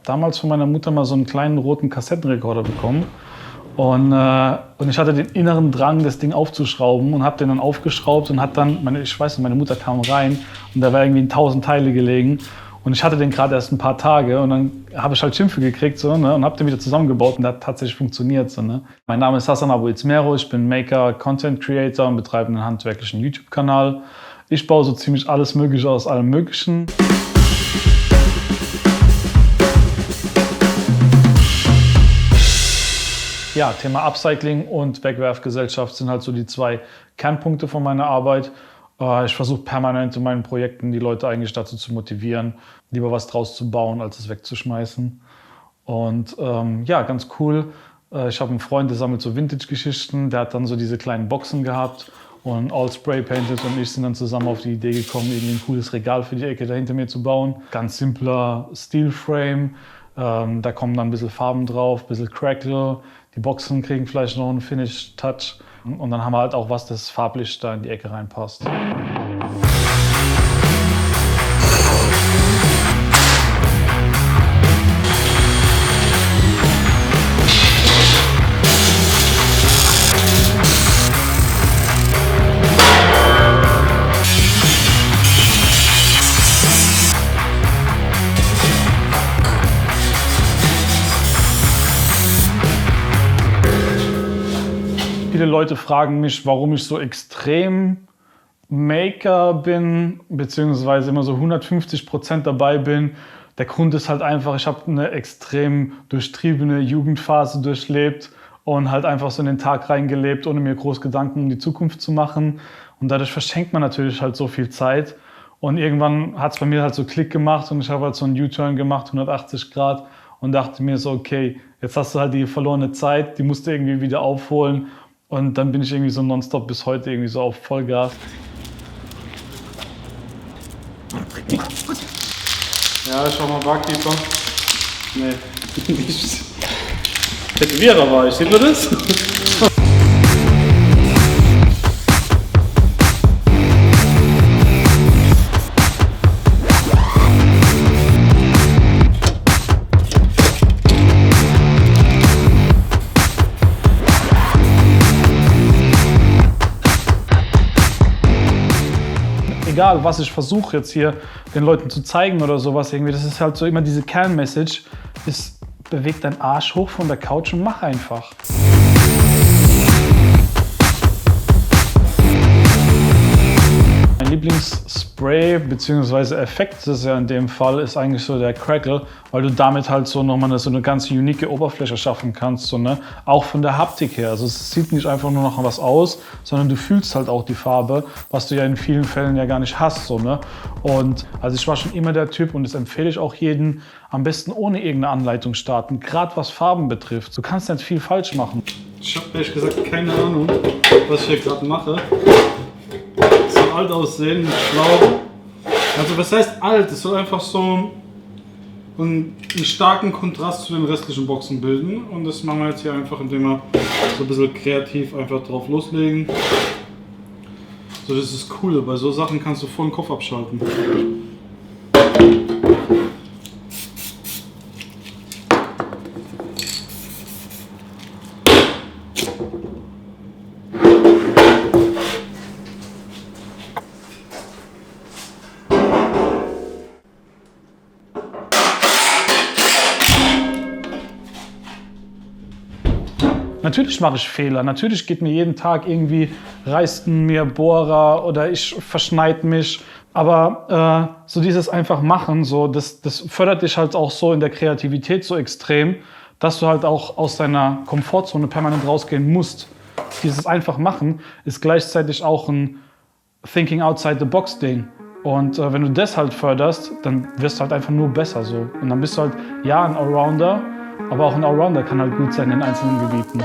damals von meiner Mutter mal so einen kleinen roten Kassettenrekorder bekommen. Und ich hatte den inneren Drang, das Ding aufzuschrauben und habe den dann aufgeschraubt und hat dann, ich weiß nicht, meine Mutter kam rein und da war irgendwie in 1000 Teile gelegen. Und ich hatte den gerade erst ein paar Tage und dann habe ich halt Schimpfe gekriegt so, ne, und habe den wieder zusammengebaut und das hat tatsächlich funktioniert. So, ne. Mein Name ist Hassan Abu Izmero, ich bin Maker, Content Creator und betreibe einen handwerklichen YouTube-Kanal. Ich baue so ziemlich alles Mögliche aus allem Möglichen. Ja, Thema Upcycling und Wegwerfgesellschaft sind halt so die zwei Kernpunkte von meiner Arbeit. Ich versuche permanent in meinen Projekten die Leute eigentlich dazu zu motivieren, lieber was draus zu bauen, als es wegzuschmeißen. Und ja, ganz cool. Ich habe einen Freund, der sammelt so Vintage-Geschichten. Der hat dann so diese kleinen Boxen gehabt und all Spray-Painted und ich sind dann zusammen auf die Idee gekommen, irgendwie ein cooles Regal für die Ecke da hinter mir zu bauen. Ganz simpler Steel-Frame. Da kommen dann ein bisschen Farben drauf, ein bisschen Crackle. Die Boxen kriegen vielleicht noch einen Finish-Touch. Und dann haben wir halt auch was, das farblich da in die Ecke reinpasst. Viele Leute fragen mich, warum ich so extrem Maker bin, beziehungsweise immer so 150% dabei bin. Der Grund ist halt einfach, ich habe eine extrem durchtriebene Jugendphase durchlebt und halt einfach so in den Tag reingelebt, ohne mir groß Gedanken um die Zukunft zu machen. Und dadurch verschenkt man natürlich halt so viel Zeit. Und irgendwann hat es bei mir halt so Klick gemacht und ich habe halt so einen U-Turn gemacht, 180 Grad, und dachte mir so, okay, jetzt hast du halt die verlorene Zeit, die musst du irgendwie wieder aufholen. Und dann bin ich irgendwie so nonstop bis heute irgendwie so auf Vollgas. Ja, schau mal, Barkeeper. Nee. Tätowierer war ich, seht ihr das? Egal, was ich versuche jetzt hier den Leuten zu zeigen oder sowas irgendwie, das ist halt so immer diese Kernmessage, ist, beweg deinen Arsch hoch von der Couch und mach einfach. Mein Lieblingsspray bzw. Effekt, das ist ja in dem Fall, ist eigentlich so der Crackle, weil du damit halt so nochmal so eine ganz unique Oberfläche schaffen kannst, so, ne? Auch von der Haptik her. Also es sieht nicht einfach nur noch was aus, sondern du fühlst halt auch die Farbe, was du ja in vielen Fällen ja gar nicht hast, so, ne? Und also ich war schon immer der Typ, und das empfehle ich auch jedem, am besten ohne irgendeine Anleitung starten, gerade was Farben betrifft. Du kannst nicht viel falsch machen. Ich habe ehrlich gesagt keine Ahnung, was ich hier gerade mache. Soll alt aussehen, schlau. Also was heißt alt? Es soll einfach so einen starken Kontrast zu den restlichen Boxen bilden. Und das machen wir jetzt hier einfach, indem wir so ein bisschen kreativ einfach drauf loslegen. So, das ist cool, bei so Sachen kannst du voll den Kopf abschalten. Natürlich mache ich Fehler, natürlich geht mir jeden Tag irgendwie, reißt mir Bohrer oder ich verschneide mich. Aber so dieses einfach machen, so, das fördert dich halt auch so in der Kreativität so extrem, dass du halt auch aus deiner Komfortzone permanent rausgehen musst. Dieses einfach machen ist gleichzeitig auch ein Thinking outside the box Ding. Und wenn du das halt förderst, dann wirst du halt einfach nur besser so. Und dann bist du halt, ja, ein Allrounder, aber auch ein Allrounder kann halt gut sein in einzelnen Gebieten.